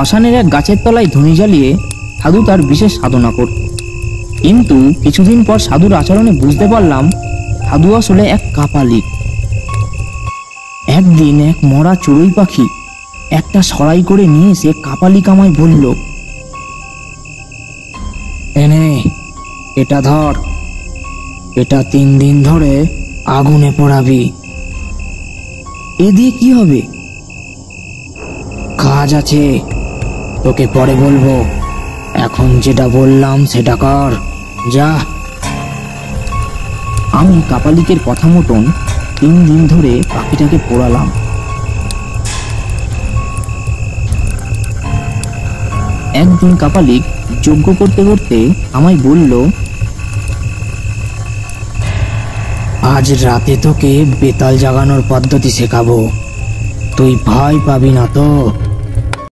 শ্মশানের এক গাছের তলায় ধুনি জ্বালিয়ে সাধু তার বিশেষ সাধনা করত। কিন্তু কিছুদিন পর সাধুর আচরণে বুঝতে পারলাম সাধু আসলে এক কাপালিক। একদিন এক মরা চড়ুই পাখি একটা সরাই করে নিয়ে এসে কাপালিক আমায় বলল, এনে এটা ধর, এটা 3 দিন ধরে আগুনে পোড়াবি। এ দিয়ে কি হবে? কাজ আছে, তোকে পরে বলবো, এখন যেটা বললাম সেটা কর, যা। আমি কাপালিকের কথা মতন 3 দিন ধরে পাখিটাকে পোড়ালাম। একদিন কাপালিক যজ্ঞ করতে করতে আমায় বলল, আজ রাতে তোকে বেতাল জাগানোর পদ্ধতি শেখাবো, তুই ভয় পাবি না তো?